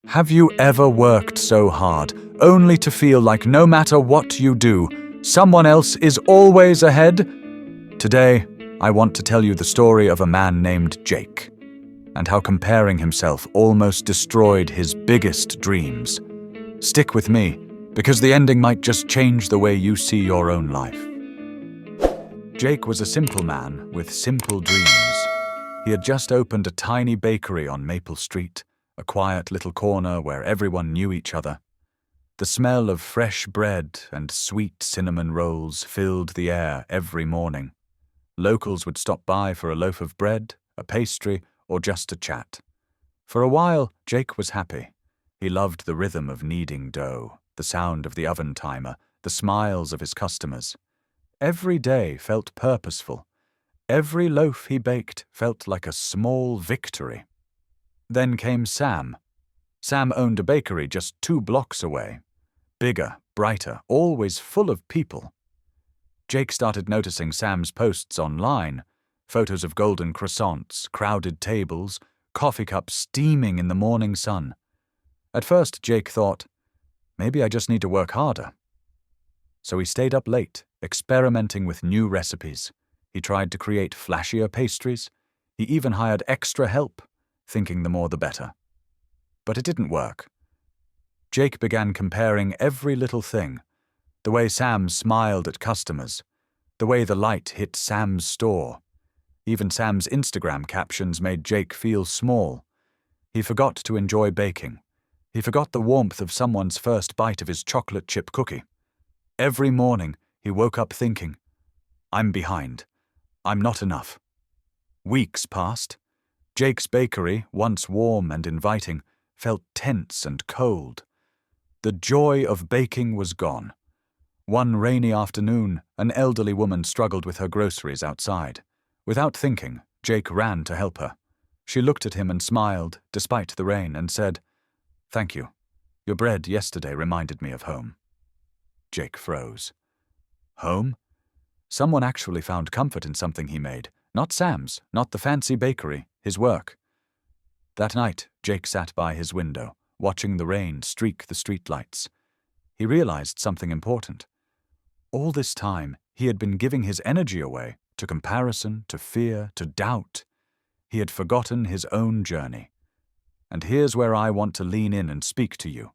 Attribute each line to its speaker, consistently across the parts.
Speaker 1: Have you ever worked so hard, only to feel like no matter what you do, someone else is always ahead? Today, I want to tell you the story of a man named Jake, and how comparing himself almost destroyed his biggest dreams. Stick with me, because the ending might just change the way you see your own life. Jake was a simple man with simple dreams. He had just opened a tiny bakery on Maple Street, a quiet little corner where everyone knew each other. The smell of fresh bread and sweet cinnamon rolls filled the air every morning. Locals would stop by for a loaf of bread, a pastry, or just a chat. For a while, Jake was happy. He loved the rhythm of kneading dough, the sound of the oven timer, the smiles of his customers. Every day felt purposeful. Every loaf he baked felt like a small victory. Then came Sam. Sam owned a bakery just 2 blocks away. Bigger, brighter, always full of people. Jake started noticing Sam's posts online. Photos of golden croissants, crowded tables, coffee cups steaming in the morning sun. At first, Jake thought, maybe I just need to work harder. So he stayed up late, experimenting with new recipes. He tried to create flashier pastries. He even hired extra help, thinking the more the better. But it didn't work. Jake began comparing every little thing. The way Sam smiled at customers. The way the light hit Sam's store. Even Sam's Instagram captions made Jake feel small. He forgot to enjoy baking. He forgot the warmth of someone's first bite of his chocolate chip cookie. Every morning, he woke up thinking, I'm behind. I'm not enough. Weeks passed. Jake's bakery, once warm and inviting, felt tense and cold. The joy of baking was gone. One rainy afternoon, an elderly woman struggled with her groceries outside. Without thinking, Jake ran to help her. She looked at him and smiled, despite the rain, and said, Thank you. Your bread yesterday reminded me of home. Jake froze. Home? Someone actually found comfort in something he made. Not Sam's, not the fancy bakery, his work. That night, Jake sat by his window, watching the rain streak the streetlights. He realized something important. All this time, he had been giving his energy away to comparison, to fear, to doubt. He had forgotten his own journey. And here's where I want to lean in and speak to you.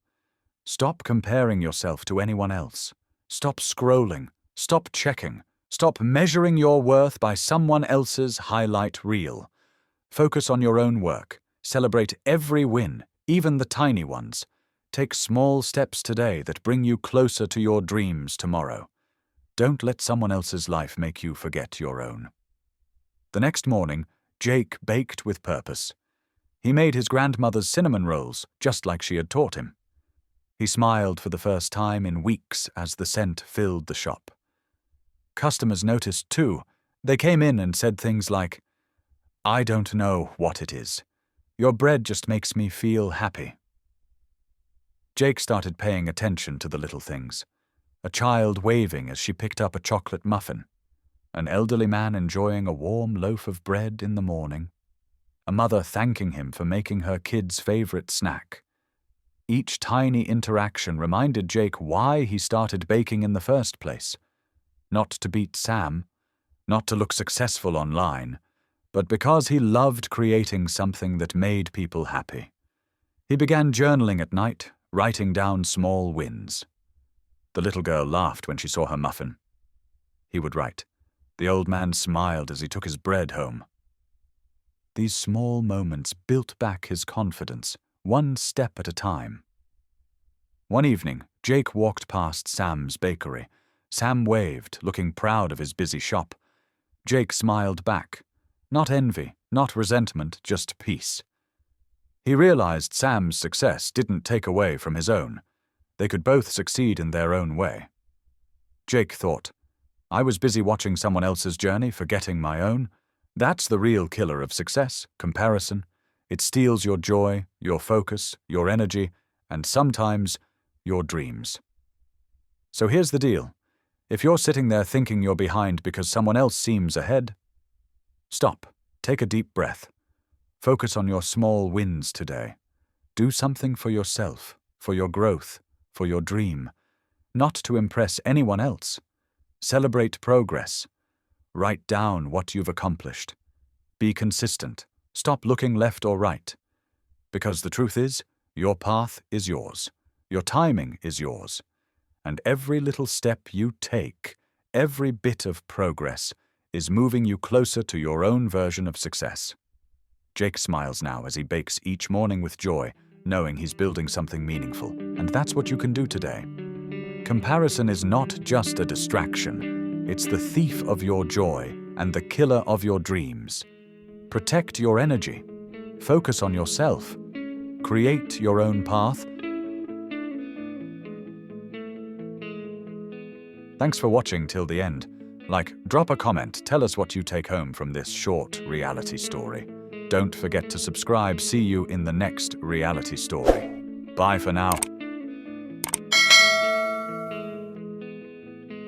Speaker 1: Stop comparing yourself to anyone else. Stop scrolling. Stop checking. Stop measuring your worth by someone else's highlight reel. Focus on your own work. Celebrate every win, even the tiny ones. Take small steps today that bring you closer to your dreams tomorrow. Don't let someone else's life make you forget your own. The next morning, Jake baked with purpose. He made his grandmother's cinnamon rolls, just like she had taught him. He smiled for the first time in weeks as the scent filled the shop. Customers noticed too. They came in and said things like, I don't know what it is. Your bread just makes me feel happy. Jake started paying attention to the little things. A child waving as she picked up a chocolate muffin. An elderly man enjoying a warm loaf of bread in the morning. A mother thanking him for making her kid's favorite snack. Each tiny interaction reminded Jake why he started baking in the first place. Not to beat Sam, not to look successful online, but because he loved creating something that made people happy. He began journaling at night, writing down small wins. The little girl laughed when she saw her muffin. He would write. The old man smiled as he took his bread home. These small moments built back his confidence, one step at a time. One evening, Jake walked past Sam's bakery. Sam waved, looking proud of his busy shop. Jake smiled back. Not envy, not resentment, just peace. He realized Sam's success didn't take away from his own. They could both succeed in their own way. Jake thought, I was busy watching someone else's journey, forgetting my own. That's the real killer of success, comparison. It steals your joy, your focus, your energy, and sometimes your dreams. So here's the deal. If you're sitting there thinking you're behind because someone else seems ahead, stop, take a deep breath. Focus on your small wins today. Do something for yourself, for your growth, for your dream, not to impress anyone else. Celebrate progress. Write down what you've accomplished. Be consistent. Stop looking left or right. Because the truth is, your path is yours. Your timing is yours. And every little step you take, every bit of progress, is moving you closer to your own version of success. Jake smiles now as he bakes each morning with joy, knowing he's building something meaningful. And that's what you can do today. Comparison is not just a distraction. It's the thief of your joy and the killer of your dreams. Protect your energy. Focus on yourself. Create your own path. Thanks for watching till the end. Drop a comment, tell us what you take home from this short reality story. Don't forget to subscribe. See you in the next reality story. Bye for now.